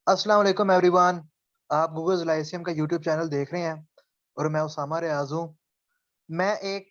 अस्सलाम वालेकुम एवरीवन। आप गूगल लाइसियम का यूट्यूब चैनल देख रहे हैं और मैं उसामा रियाज हूँ। मैं एक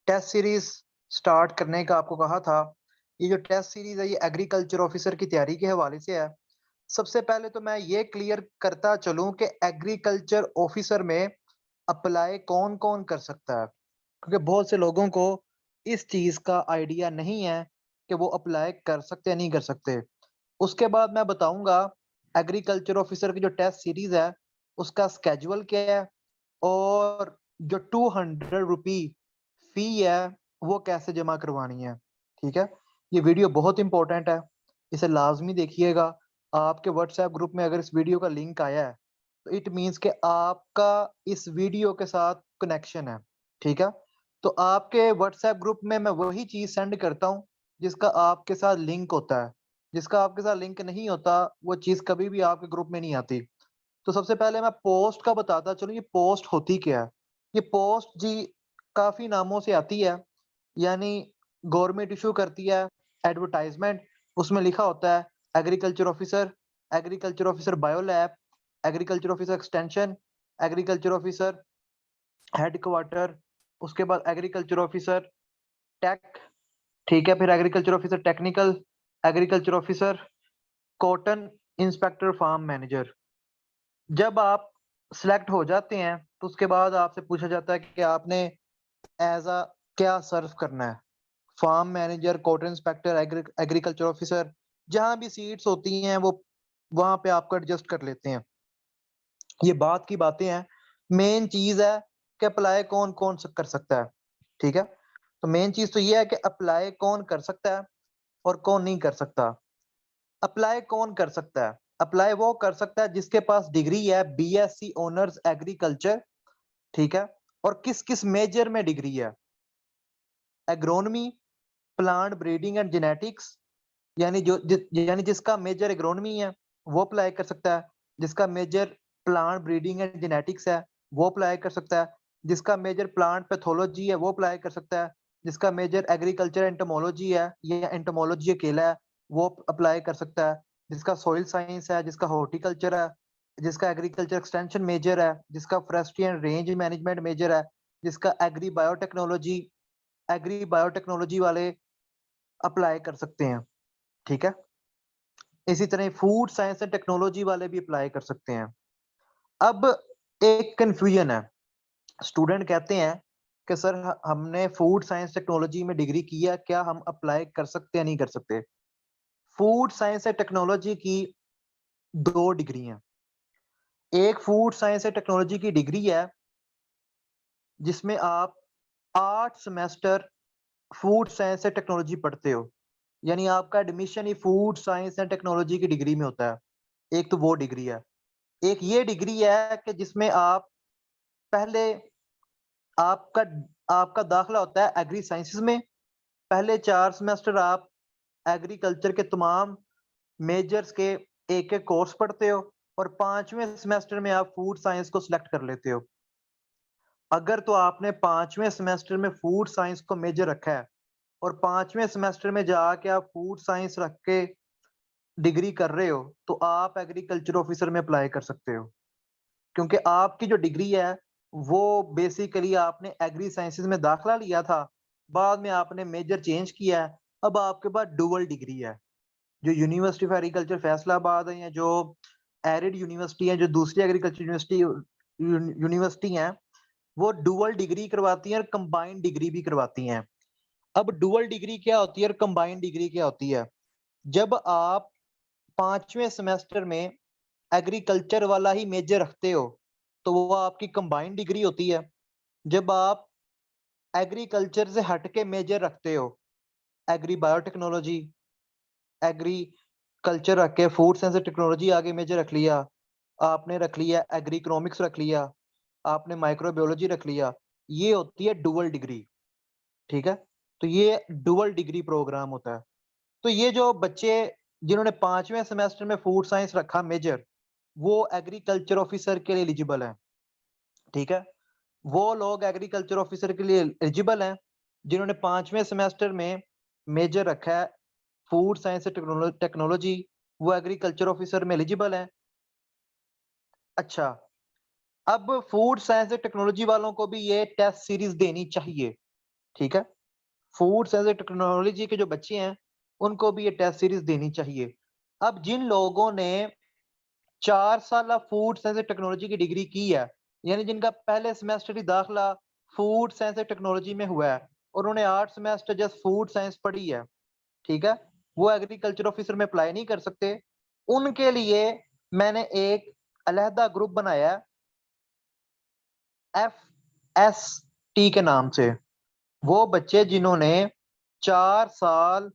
टेस्ट सीरीज स्टार्ट करने का आपको कहा था। ये जो टेस्ट सीरीज है ये एग्रीकल्चर ऑफिसर की तैयारी के हवाले से है। सबसे पहले तो मैं ये क्लियर करता चलूँ कि एग्रीकल्चर ऑफिसर में अप्लाई कौन-कौन कर सकता है? क्योंकि बहुत से लोगों को इस चीज़ का आइडिया नहीं है कि वो अप्लाई कर सकते या नहीं कर सकते। उसके बाद मैं बताऊँगा एग्रीकल्चर ऑफिसर की जो टेस्ट सीरीज़ है, उसका शेड्यूल क्या है और जो ₹200 फ़ी है, वो कैसे जमा करवानी है, ठीक है? ये वीडियो बहुत इम्पोर्टेंट है, इसे लाज़मी देखिएगा। आपके व्हाट्सएप ग्रुप में अगर इस वीडियो का लिंक आया है, तो इट मीन्स कि आपका इस वीडियो के साथ कनेक्शन है, ठीक है? तो आपके व्हाट्सएप ग्रुप में मैं वही चीज़ सेंड करता हूँ, जिसका आपके साथ लिंक होता है। जिसका आपके साथ लिंक नहीं होता, वो चीज़ कभी भी आपके ग्रुप में नहीं आती। तो सबसे पहले मैं पोस्ट का बताता चलूँ, ये पोस्ट होती क्या है? ये पोस्ट जी काफ़ी नामों से आती है, यानी गवर्नमेंट इश्यू करती है एडवर्टाइज़मेंट, उसमें लिखा होता है agriculture officer bio lab, agriculture officer extension, agriculture officer headquarter, उसके बाद एग्रीकल्चर ऑफिसर टेक, ठीक है? फिर agriculture officer technical, agriculture officer cotton, inspector farm manager. जब आप सिलेक्ट हो जाते हैं, तो उसके बाद आपसे पूछा जाता है कि आपने एज़ अ क्या सर्व करना है? Farm manager, cotton inspector, agriculture officer, जहाँ भी सीट्स होती हैं वो वहाँ पे आपको एडजस्ट कर लेते हैं। ये बात की बातें हैं। मेन चीज़ है कि अप्लाई कौन-कौन स कर सकता है, ठीक है? तो मेन चीज़ तो ये है कि अप्लाई कौन कर सकता है और कौन नहीं कर सकता। अप्लाई कौन कर सकता है? अप्लाई वो कर सकता है जिसके पास डिग्री है बीएससी ऑनर्स एग्रीकल्चर, ठीक है? और किस-किस मेजर में डिग्री है? Agronomy, plant breeding and genetics, यानी जिसका मेजर एग्रोनॉमी है, वो अप्लाई कर सकता है। जिसका major plant breeding and genetics है, वो अप्लाई कर सकता है। जिसका मेजर प्लांट पैथोलॉजी है, वो अप्लाई कर सकता है। जिसका मेजर एग्रीकल्चर एंटोमोलॉजी है या एंटोमोलॉजी अकेला है, वो अप्लाई कर सकता है। जिसका सॉइल साइंस है, जिसका हॉर्टिकल्चर है, जिसका एग्रीकल्चर एक्सटेंशन मेजर है, जिसका forestry and range management major है, जिसका एग्री बायोटेक्नोलॉजी वाले अप्लाई कर सकते हैं, ठीक है? इसी तरह फूड साइंस एंड टेक्नोलॉजी वाले भी अप्लाई कर सकते हैं। अब एक कन्फ्यूजन है, स्टूडेंट कहते हैं कि सर हमने फूड साइंस टेक्नोलॉजी में डिग्री की है, क्या हम अप्लाई कर सकते हैं, नहीं कर सकते? फूड साइंस एंड टेक्नोलॉजी की 2 डिग्री हैं। एक फूड साइंस एंड टेक्नोलॉजी की डिग्री है, जिसमें आप 8 semester food science and technology पढ़ते हो। यानी आपका admission he food science and technology की डिग्री में होता है। एक तो वो डिग्री है। एक ये डिग्री है कि जिसमें आप पहले आपका आपका दाखिला होता है एग्री साइंसेज़ में। पहले 4 सेमेस्टर आप एग्रीकल्चर के तमाम मेजर्स के एक-एक कोर्स पढ़ते हो और 5वें सेमेस्टर में आप फूड साइंस को सिलेक्ट कर लेते हो। अगर तो आपने 5वें सेमेस्टर में फूड साइंस को मेजर रखा है और 5वें सेमेस्टर में जाके आप फूड साइंस रख के डिग्री कर रहे हो, तो आप एग्रीकल्चर ऑफिसर में अप्लाई कर सकते हो। क्योंकि आपकी जो डिग्री है, वो बेसिकली आपने एग्री साइंसेज़ में दाखिला लिया था, बाद में आपने मेजर चेंज किया है, अब आपके पास डुअल डिग्री है। जो यूनिवर्सिटी ऑफ एग्रीकल्चर फैसलाबाद है या जो एरिड यूनिवर्सिटी है, जो दूसरी एग्रीकल्चर यूनिवर्सिटी हैं, वो डुअल डिग्री करवाती हैं और कंबाइंड डिग्री भी करवाती हैं। अब डुअल डिग्री क्या होती है और कंबाइंड डिग्री क्या होती है? जब आप 5वें सेमेस्टर में एग्रीकल्चर वाला ही मेजर रखते हो, तो वो आपकी कंबाइंड डिग्री होती है। जब आप एग्रीकल्चर से हट के मेजर रखते हो, एग्री बायोटेक्नोलॉजी, एग्रीकल्चर रख के फूड साइंस टेक्नोलॉजी आगे मेजर रख लिया, आपने रख लिया एग्री इकोनॉमिक्स रख लिया, आपने माइक्रोबायोलॉजी रख लिया, ये होती है डुअल डिग्री, ठीक है? तो ये डुअल डिग्री प्रोग्राम होता है। तो ये जो बच्चे जिन्होंने 5वें सेमेस्टर में फूड साइंस रखा मेजर, वो एग्रीकल्चर ऑफिसर के लिए एलिजिबल हैं, ठीक है? वो लोग एग्रीकल्चर ऑफिसर के लिए एलिजिबल हैं, जिन्होंने 5वें सेमेस्टर में मेजर रखा है फूड साइंस टेक्नोलॉजी, वो एग्रीकल्चर ऑफिसर में एलिजिबल हैं। अच्छा, अब फूड साइंस एंड टेक्नोलॉजी वालों को भी ये टेस्ट सीरीज देनी चाहिए, ठीक है? फूड साइंस एंड टेक्नोलॉजी के जो बच्चे हैं, उनको भी ये टेस्ट सीरीज देनी चाहिए। अब जिन लोगों ने 4 साला फूड साइंस एंड टेक्नोलॉजी की डिग्री की है, यानी जिनका पहले सेमेस्टर ही दाखिला फूड साइंस एंड टेक्नोलॉजी में हुआ है और उन्होंने 8 सेमेस्टर जस्ट फूड साइंस पढ़ी है, ठीक है? वो एग्रीकल्चर ऑफिसर में अप्लाई नहीं कर सकते। उनके लिए मैंने एक अलहदा ग्रुप बनाया है, एफएसटी के नाम से। वो बच्चे जिन्होंने 4 साल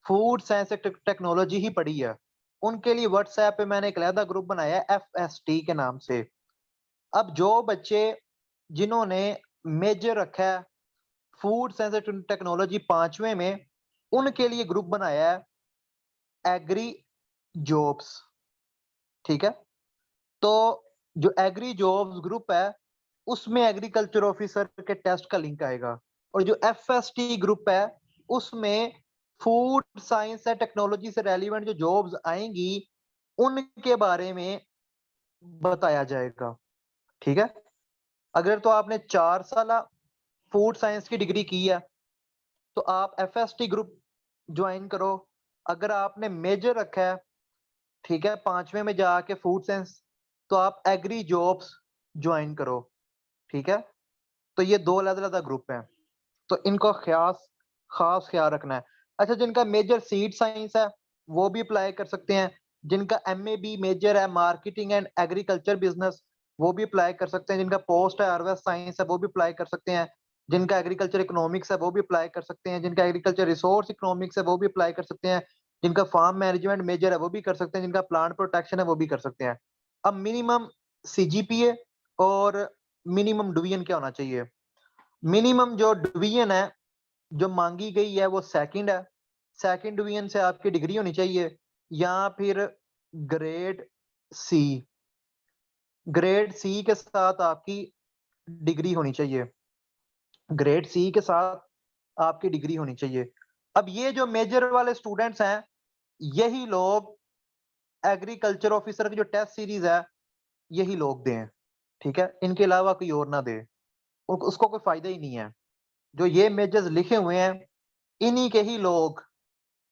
फूड साइंस टेक्नोलॉजी ही पढ़ी है, उनके लिए व्हाट्सएप पे मैंने एक अलहदा ग्रुप बनाया है एफएसटी के नाम से। अब जो बच्चे जिन्होंने मेजर रखा है फूड साइंस टेक्नोलॉजी 5वें में, उनके लिए ग्रुप बनाया है एग्री जॉब्स, ठीक है? तो जो एग्री जॉब्स ग्रुप है, उसमें एग्रीकल्चर ऑफिसर के टेस्ट का लिंक आएगा और जो एफएसटी ग्रुप है, उसमें फूड साइंस एंड टेक्नोलॉजी से रेलेवेंट जो जॉब्स आएंगी, उनके बारे में बताया जाएगा, ठीक है? अगर तो आपने 4 साल फूड साइंस की डिग्री की है, तो आप एफएसटी ग्रुप ज्वाइन करो। अगर आपने मेजर रखा है, ठीक है, 5वें में जाके फूड साइंस, तो आप एग्री जॉब्स ज्वाइन करो, ठीक है? तो ये 2 अलग-अलग ग्रुप हैं, तो इनको खास ख्याल रखना है। अच्छा, जिनका मेजर सीड साइंस है, वो भी अप्लाई कर सकते हैं। जिनका एमएबी मेजर है मार्केटिंग एंड एग्रीकल्चर बिजनेस, वो भी अप्लाई कर सकते हैं। जिनका पोस्ट है हार्वेस्ट साइंस है, वो भी अप्लाई कर सकते हैं। जिनका एग्रीकल्चर इकोनॉमिक्स है, वो भी अप्लाई कर सकते हैं। जिनका एग्रीकल्चर रिसोर्स इकोनॉमिक्स है, वो भी अप्लाई कर सकते हैं। जिनका फार्म मैनेजमेंट मेजर है, वो भी कर सकते हैं। जिनका प्लांट प्रोटेक्शन है, वो भी कर सकते हैं। अब मिनिमम सीजीपीए और मिनिमम डिवीजन क्या होना चाहिए? मिनिमम जो डिवीजन है, जो मांगी गई है, वो सेकंड है। सेकंड डिवीजन से आपकी डिग्री होनी चाहिए या फिर ग्रेड सी। ग्रेड सी के साथ आपकी डिग्री होनी चाहिए। ग्रेड सी के साथ आपकी डिग्री होनी चाहिए। अब ये जो मेजर वाले स्टूडेंट्स हैं, यही लोग एग्रीकल्चर ऑफिसर की जो टेस्ट सीरीज है, यही लोग दें, ठीक है? इनके अलावा कोई और ना दे। उसको कोई फायदा ही नहीं है। जो ये मेजर्स लिखे हुए हैं, इन्हीं के ही लोग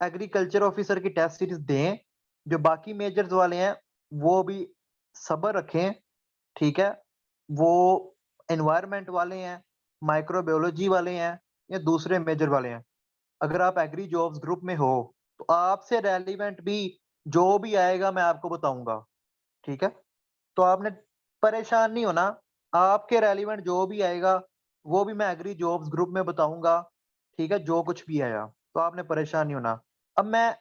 एग्रीकल्चर ऑफिसर की टेस्ट सीरीज दें। जो बाकी मेजर्स वाले हैं, वो भी सब्र रखें, ठीक है? वो एनवायरनमेंट वाले हैं, माइक्रोबायोलॉजी वाले हैं या दूसरे मेजर वाले हैं। अगर आप एग्री जॉब्स ग्रुप में हो, तो आपसे रेलेवेंट भी जो भी आएगा मैं आपको बताऊँगा, ठीक है? तो आपने परेशान नहीं होना, आपके रेलेवेंट जो भी आएगा, वो भी मैं एग्री जॉब्स ग्रुप में बताऊँगा, ठीक है? जो कुछ भी आया, तो आपने परेशान नहीं होना। अब मैं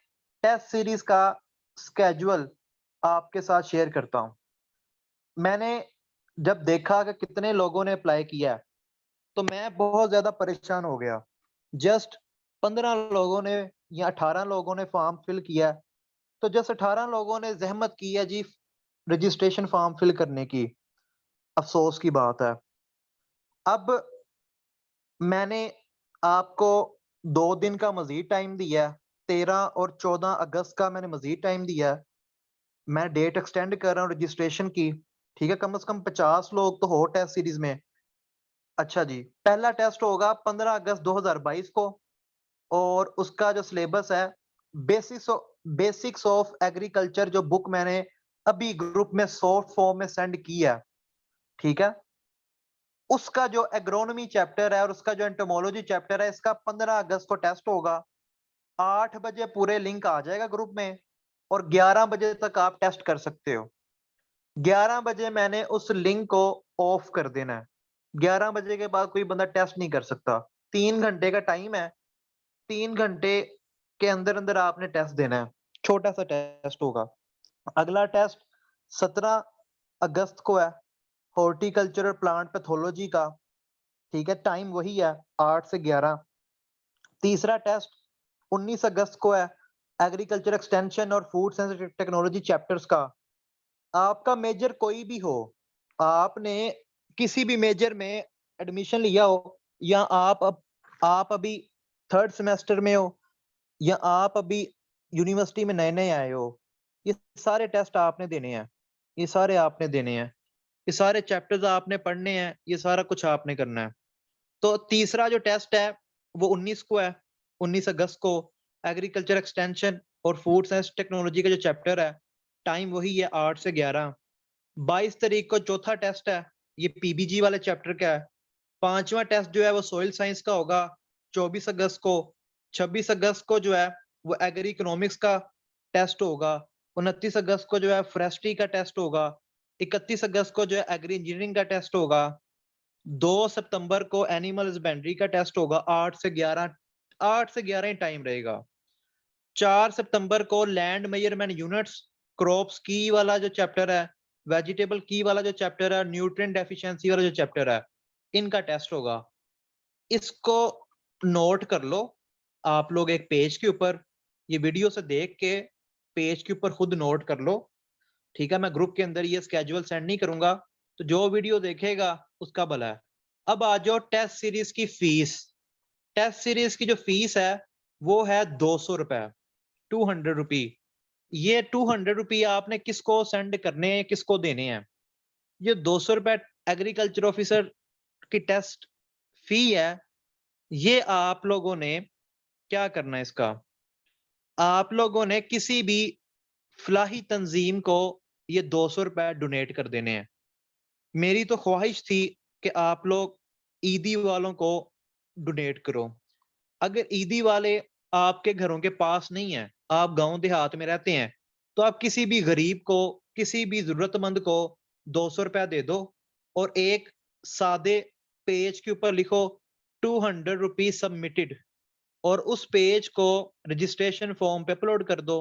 टेस्ट सीरीज़ का स्केड्यूल आपके साथ शेयर करता हूँ। मैंने जब देखा कि कितने लोगों ने अप्लाई किया है, तो मैं बहुत ज़्यादा परेशान हो गया। जस्ट 15 लोगों ने या 18 लोगों ने फॉर्म फिल किया है, तो जस्ट 18 लोगों ने ज़हमत की है जी रजिस्ट्रेशन फॉर्म फिल करने की। अफ़सोस की बात है। अब मैंने आपको 2 दिन का मज़ीद टाइम दिया है, 13 और 14 अगस्त का मैंने मज़ीद टाइम दिया है। मैं डेट एक्सटेंड कर रहा हूँ रजिस्ट्रेशन की, ठीक है? कम से कम 50 लोग तो हो टेस्ट सीरीज़ में। अच्छा जी, पहला टेस्ट होगा 15 अगस्त 2022 को और उसका जो सिलेबस है, बेसिक्स ऑफ एग्रीकल्चर, जो बुक मैंने अभी ग्रुप में सॉफ्ट फॉर्म में सेंड की है, ठीक है? उसका जो एग्रोनॉमी चैप्टर है और उसका जो एंटोमोलॉजी चैप्टर है, इसका 15 अगस्त को टेस्ट होगा। 8 बजे पूरे लिंक आ जाएगा ग्रुप में और 11 बजे तक आप टेस्ट कर सकते हो। 11 बजे मैंने उस लिंक को ऑफ कर देना है। 11 बजे के बाद कोई बंदा टेस्ट नहीं कर सकता। 3 घंटे का टाइम है, 3 घंटे के अंदर-अंदर आपने टेस्ट देना है। छोटा-सा टेस्ट होगा। अगला टेस्ट 17 अगस्त को है, हॉर्टिकल्चरल प्लांट पैथोलॉजी का, ठीक है? टाइम वही है 8 से 11। तीसरा टेस्ट 19 अगस्त को है, एग्रीकल्चर एक्सटेंशन और फूड साइंस टेक्नोलॉजी चैप्टर्स का। आपका मेजर कोई भी हो, आपने किसी भी मेजर में एडमिशन लिया हो या आप अभी 3rd सेमेस्टर में हो या आप अभी यूनिवर्सिटी में नए-नए आए हो, ये सारे टेस्ट आपने देने हैं। ये सारे आपने देने हैं, ये सारे चैप्टर्स आपने पढ़ने हैं, ये सारा कुछ आपने करना है। तो तीसरा जो टेस्ट है वो 19 को है, 19 अगस्त को। एग्रीकल्चर एक्सटेंशन और फूड साइंस टेक्नोलॉजी का जो चैप्टर है, टाइम वही है 8 से 11। 22 तारीख को चौथा टेस्ट है, ये पीबीजी वाले चैप्टर का है। पांचवा टेस्ट जो है वो सॉइल साइंस का होगा 24 अगस्त को। 26 अगस्त को जो है वो एग्री इकोनॉमिक्स का टेस्ट होगा। 29 अगस्त को जो है फॉरेस्ट्री का टेस्ट होगा। 31 अगस्त को जो है एग्री इंजीनियरिंग का टेस्ट होगा। 2 सितंबर को एनिमल हस्बेंड्री का टेस्ट होगा 8 से 11 ही टाइम रहेगा। 4 सितंबर को लैंड मेजरमेंट यूनिट्स, क्रॉप्स की वाला जो चैप्टर है, वेजिटेबल की वाला जो चैप्टर है, न्यूट्रिएंट डेफिशिएंसी वाला जो चैप्टर है, इनका टेस्ट होगा। इसको नोट कर लो आप लोग एक पेज के ऊपर, ये वीडियो से देख के पेज के ऊपर खुद नोट कर लो, ठीक है? मैं ग्रुप के अंदर ये स्केड्यूल सेंड नहीं करूंगा, तो जो वीडियो देखेगा उसका भला है। अब आ जाओ टेस्ट सीरीज की फीस। टेस्ट सीरीज की जो फीस है वो है 200 रुपए, 200 रुपी। ये 200 रुपी आपने किसको सेंड करने हैं, किसको देने हैं? ये 200 रुपए एग्रीकल्चर ऑफिसर की टेस्ट फी है। ये आप लोगों ने क्या करना है इसका? आप लोगों ने किसी भी फलाही तंजीम को ये 200 रुपए डोनेट कर देने हैं। मेरी तो ख्वाहिश थी कि आप लोग ईदी वालों को डोनेट करो। अगर ईदी वाले आपके घरों के पास नहीं है, आप गांव देहात में रहते हैं, तो आप किसी भी गरीब को, किसी भी जरूरतमंद को 200 रुपया दे दो और एक सादे पेज के ऊपर लिखो 200 रुपीज सबमिटेड, और उस पेज को रजिस्ट्रेशन फॉर्म पे अपलोड कर दो,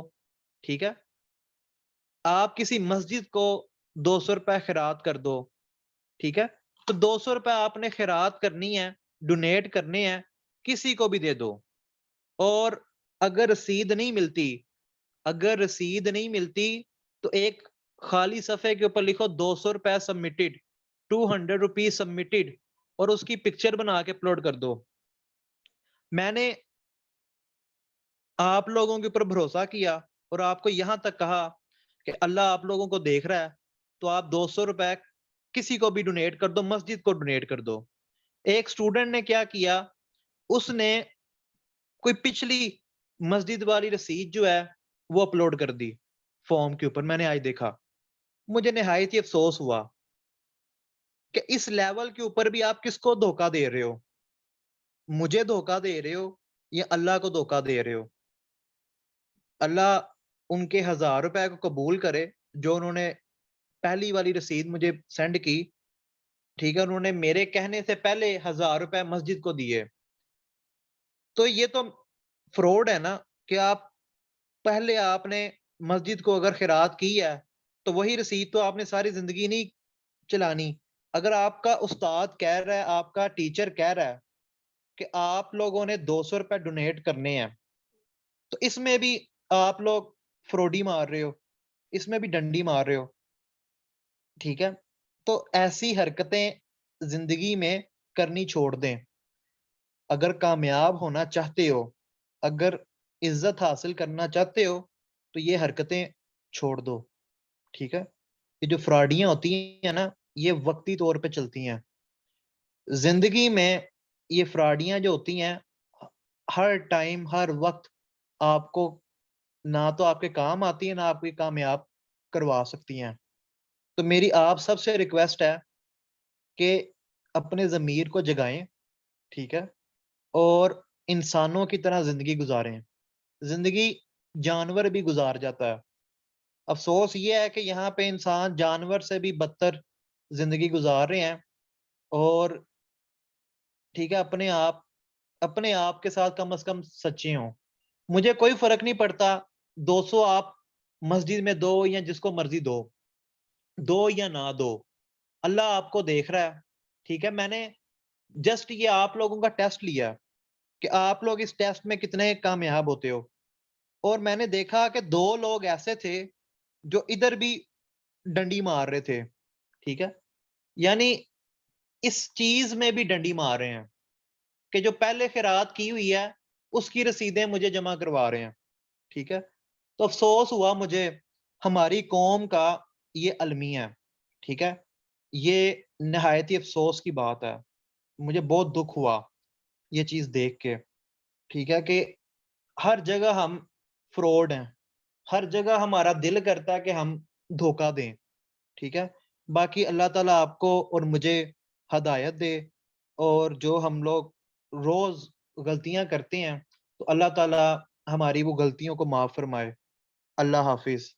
ठीक है? आप किसी मस्जिद को 200 रुपया खैरात कर दो, ठीक है? तो 200 रुपया आपने खैरात करनी है, डोनेट करने हैं, किसी को भी दे दो। और अगर रसीद नहीं मिलती, अगर रसीद नहीं मिलती, तो एक खाली सफ़े के ऊपर लिखो 200 रुपया सबमिटेड, 200 रुपीज सबमिटेड, और उसकी पिक्चर बना के अपलोड कर दो। मैंने आप लोगों के ऊपर भरोसा किया और आपको यहाँ तक कहा कि अल्लाह आप लोगों को देख रहा है, तो आप 200 रुपए किसी को भी डोनेट कर दो, मस्जिद को डोनेट कर दो। एक स्टूडेंट ने क्या किया, उसने कोई पिछली मस्जिद वाली रसीद जो है वो अपलोड कर दी फॉर्म के ऊपर। मैंने आज देखा, मुझे निहायत ही अफसोस हुआ कि इस लेवल के ऊपर भी आप किसको धोखा दे रहे हो? मुझे धोखा दे रहे हो या अल्लाह को धोखा दे रहे हो? अल्लाह उनके 1000 रुपए को कबूल करे जो उन्होंने पहली वाली रसीद मुझे सेंड की, ठीक है? उन्होंने मेरे कहने से पहले 1000 रुपए मस्जिद को दिए। तो ये तो फ्रॉड है ना, कि आप पहले आपने मस्जिद को अगर खैरात की है, तो वही रसीद तो आपने सारी ज़िंदगी नहीं चलानी। अगर आपका उस्ताद कह रहा है, आपका टीचर कह रहा है कि आप लोगों ने 200 रुपए डोनेट करने हैं, तो इसमें भी आप लोग फ्रॉडी मार रहे हो, इसमें भी डंडी मार रहे हो, ठीक है? तो ऐसी हरकतें ज़िंदगी में करनी छोड़ दें। अगर कामयाब होना चाहते हो, अगर इज़्ज़त हासिल करना चाहते हो, तो ये हरकतें छोड़ दो, ठीक है? ये जो फ्रॉडियाँ होती हैं ना, ये वक़्ती तौर पे चलती हैं। ज़िंदगी में ये फ्रॉडियाँ जो होती हैं, हर टाइम, हर वक़्त आपको ना तो आपके काम आती हैं, ना आपको कामयाब करवा सकती हैं। तो मेरी आप सबसे रिक्वेस्ट है कि अपने ज़मीर को जगाएँ, ठीक है? और इंसानों की तरह ज़िंदगी गुज़ारें। ज़िंदगी जानवर भी गुज़ार जाता है। अफ़सोस ये है कि यहाँ पे इंसान जानवर से भी बदतर ज़िंदगी गुज़ार रहे हैं, और ठीक है, अपने आप के साथ कम से कम सच्चे हों। मुझे कोई फ़र्क नहीं पड़ता 200 आप मस्जिद में दो या जिसको मर्ज़ी दो या ना दो। अल्लाह आपको देख रहा है, ठीक है? मैंने जस्ट ये आप लोगों का टेस्ट लिया कि आप लोग इस टेस्ट में कितने कामयाब होते हो। और मैंने देखा कि 2 लोग ऐसे थे जो इधर भी डंडी मार रहे थे, ठीक है? यानी इस चीज़ में भी डंडी मार रहे हैं कि जो पहले खैरात की हुई है, उसकी रसीदें मुझे जमा करवा रहे हैं, ठीक है? तो अफ़सोस हुआ मुझे हमारी कौम का ये अलमिया है, ठीक है? ये नहायत ही अफ़सोस की बात है। मुझे बहुत दुःख हुआ ये चीज़ देख के, ठीक है? कि हर जगह हम फ्रॉड हैं, हर जगह हमारा दिल करता है कि हम धोखा दें, ठीक है? बाकी अल्लाह ताला आपको और मुझे हदायत दे, और जो हम लोग रोज़ गलतियाँ करते हैं, तो अल्लाह ताला हमारी वो गलतियों को माफ़ फ़रमाए। अल्लाह हाफ़िज़।